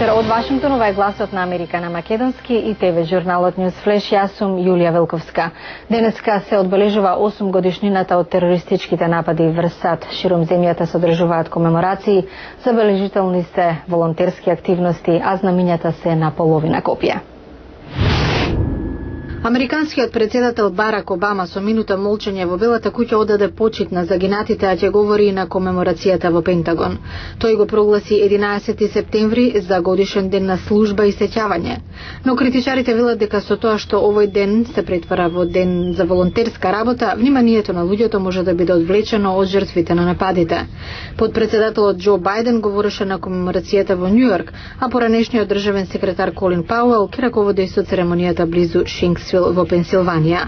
вечер од Вашингтон, ова е гласот на Америка на македонски и ТВ журналот News Flash. Јас сум Јулија Велковска. Денеска се одбележува 8 годишнината од терористичките напади врз САД. Широм земјата се одржуваат комеморации, забележителни се волонтерски активности, а знамињата се на половина копија. Американскиот председател Барак Обама со минута молчење во Белата куќа одаде почит на загинатите, а ќе говори и на комеморацијата во Пентагон. Тој го прогласи 11 септември за годишен ден на служба и сеќавање. Но критичарите велат дека со тоа што овој ден се претвара во ден за волонтерска работа, вниманието на луѓето може да биде одвлечено од жртвите на нападите. Подпредседателот Џо Бајден говореше на комеморацијата во Њујорк, а поранешниот државен секретар Колин Пауел ќе раководи со церемонијата близу Шинксвил во Пенсилванија.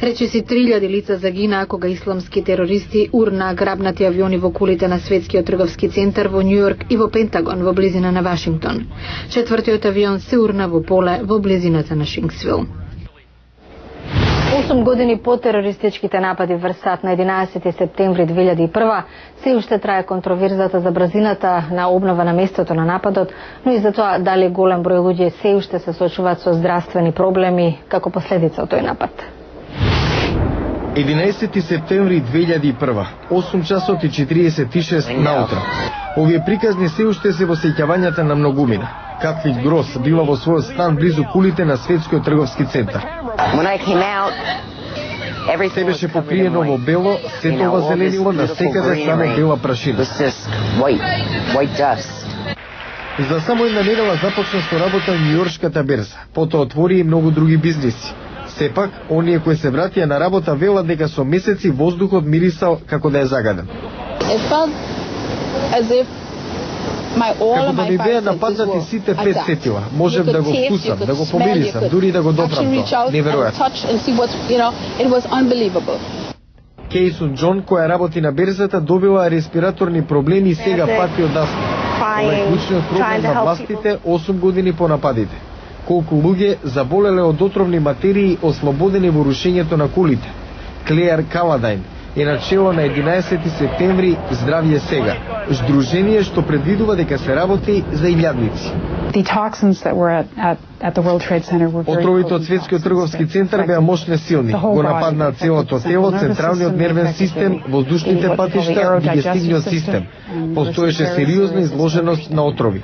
Речиси 3000 лица загинаа кога исламски терористи урна грабнати авиони во кулите на Светскиот трговски центар во Њујорк и во Пентагон во близина на Вашингтон. Четвртиот авион се урна во поле во близината на Шинксвил. 8 години по терористичките напади врз САД на 11 септември 2001 се уште трае контроверзата за брзината на обнова на местото на нападот, но и за тоа дали голем број луѓе се уште се соочуваат со здравствени проблеми како последица од тој напад. 11 септември 2001, 8 часот и 46 наутро. Овие приказни се уште се во сеќавањата на многумина. Катли Грос била во својот стан близу кулите на Светскиот трговски центар. Се беше покриено во бело, сето ова зеленило, на секаде само бела прашина. За само една недела започна со работа Њујоршката берза, потоа отвори и многу други бизниси. Сепак, оние кои се вратија на работа велат дека со месеци воздухот мирисал како да е загаден. Како да ми беа нападнати сите 5 сетила, можев да го вкусам, да го помирисам, дури да го допрам тоа. Неверојатно. Кейсун Џон, која работи на берзата, добила респираторни проблеми и сега пати од астма. Ова е клучниот проблем на властите 8 години по нападите. Колку луѓе заболеле од отровни материи ослободени во рушењето на кулите. Клеар Каладајн е начело на 11 септември Здравје сега, здружение што предвидува дека се работи за илјадници. Отровите од Светскиот трговски центар беа мощни силни, го нападнаа целото тело, централниот нервен систем, воздушните патишта, дигестивниот систем. Постоеше сериозна изложеност на отрови.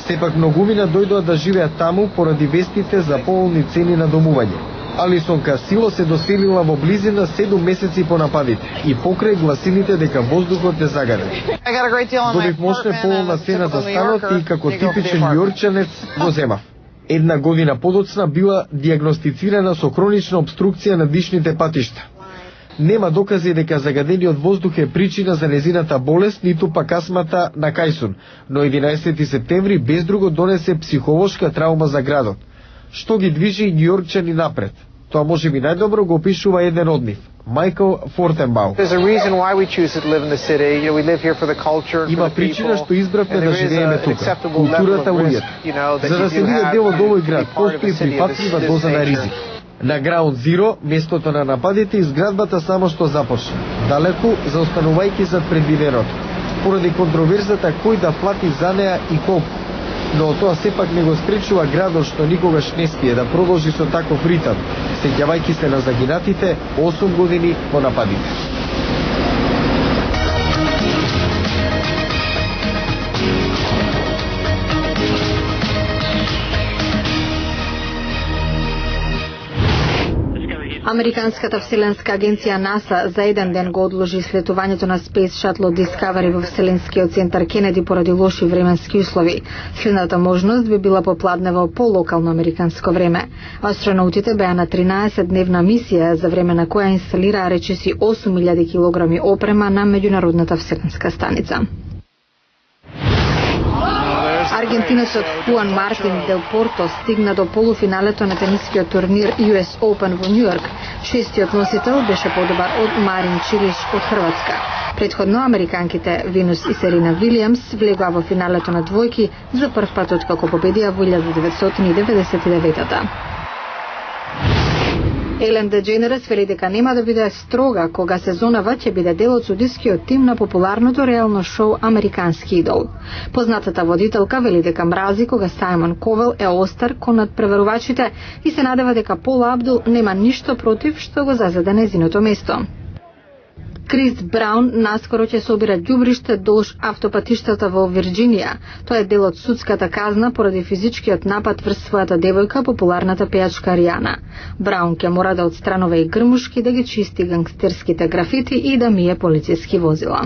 Сепак многумина дојдоа да живеат таму поради вестите за поголеми цени на домување. Алисон Касило се доселила во близина 7 месеци по нападите и покрај гласините дека воздухот е загаден. Добив мощна полна цена за станот и како типичен њујорчанец го земав. Една година подоцна била диагностицирана со хронична обструкција на дишните патишта. Нема докази дека загадениот воздух е причина за незината болест, ниту пак астмата на Кајсун, но 11 септември без друго донесе психолошка траума за градот. Што ги движи њујоркчани напред? Тоа може би најдобро го опишува еден од нив, Майкл Фортенбау. Има причина што избравме да живееме тука, културата, луѓето. За да се биде дел од овој град, постои прифатлива доза на ризик. На Граунд Зиро, местото на нападите, изградбата само што започна, далеку заостанувајќи зад предвиденото, поради контроверзата кој да плати за неа и колку. Но тоа сепак не го спречува градот што никогаш не спие да продолжи со таков ритам, сеќавајќи се на загинатите 8 години по нападите. Американската вселенска агенција НАСА за еден ден го одложи слетувањето на Space Shuttle Discovery во Вселенскиот центар Кенеди поради лоши временски услови. Следната можност би била попладнева по локално американско време. Астронаутите беа на 13-дневна мисија за време на која инсталираа речиси 8000 килограми опрема на меѓународната вселенска станица. Аргентинецот Хуан Мартин Дел Порто стигна до полуфиналето на тенискиот турнир US Open во Њујорк. Шестиот носител беше подобар од Марин Чилиш од Хрватска. Предходно американките Винус и Серина Вилијамс влегоа во финалето на двојки за прв пат откако победија во 1999-та. Елен Дедженерес вели дека нема да биде строга кога сезона ќе биде дел од судискиот тим на популарното реално шоу Американски идол. Познатата водителка вели дека мрази кога Сајмон Ковел е остар кон надпреварувачите и се надева дека Пола Абдул нема ништо против што го зазеде нејзиното место. Крис Браун наскоро ќе собира ѓубриште долж автопатиштата во Вирџинија. Тоа е дел од судската казна поради физичкиот напад врз својата девојка, популарната пејачка Ријана. Браун ќе мора да отстранува и грмушки, да ги чисти гангстерските графити и да мие полициски возила.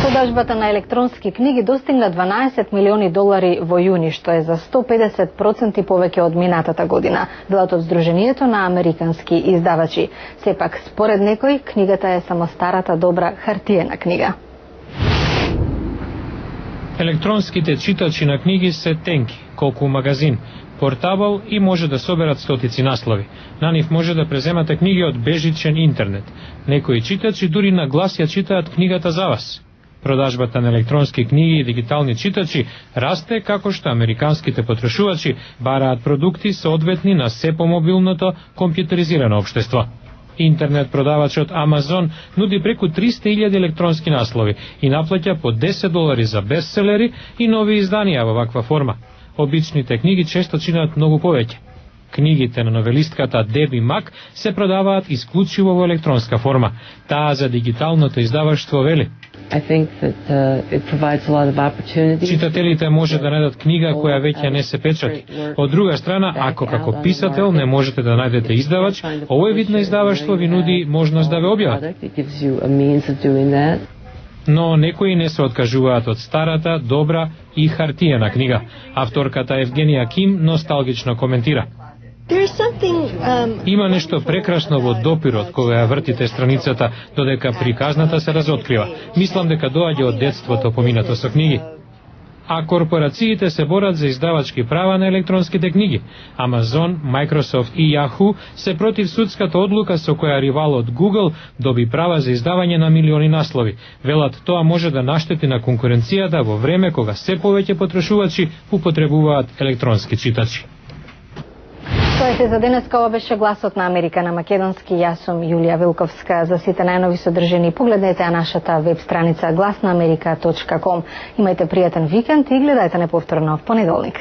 Продажбата на електронски книги достигна 12 милиони долари во јуни, што е за 150% повеќе од минатата година, велат од Сдруженијето на американски издавачи. Сепак, според некои, книгата е само старата добра хартиена книга. Електронските читачи на книги се тенки, колку магазин, портабл и може да соберат стотици наслови. На нив може да преземате книги од бежичен интернет. Некои читачи дури на глас ја читаат книгата за вас. Продажбата на електронски книги и дигитални читачи расте како што американските потрошувачи бараат продукти соодветни на се помобилното компјутеризирано општество. Интернет продавачот Амазон нуди преку 300.000 електронски наслови и наплаќа по $10 за бестселери и нови изданија во ваква форма. Обичните книги често чинат многу повеќе. Книгите на новелистката Деби Мак се продаваат исклучиво во електронска форма. Таа за дигиталното издаваштво вели: читателите може да најдат книга која веќе не се печати. Од друга страна, ако како писател не можете да најдете издавач, овој вид на издаваштво ви нуди можност да ве објават. Но некои не се откажуваат од старата, добра и хартиена книга. Авторката Евгенија Ким носталгично коментира: има нешто прекрасно во допирот кога ја вртите страницата додека приказната се разоткрива. Мислам дека доаѓа од детството поминато со книги. А корпорациите се борат за издавачки права на електронските книги. Amazon, Microsoft и Yahoo се против судската одлука со која ривалот Google доби права за издавање на милиони наслови. Велат тоа може да наштети на конкуренцијата во време кога се повеќе потрошувачи употребуваат електронски читачи. Тоа е за денеска, ова беше Гласот на Америка на македонски. Јас сум Јулија Вилковска. За сите најнови содржини погледнете на нашата веб страница glasnaamerika.com. Имајте пријатен викенд и гледајте неповторно в понеделник.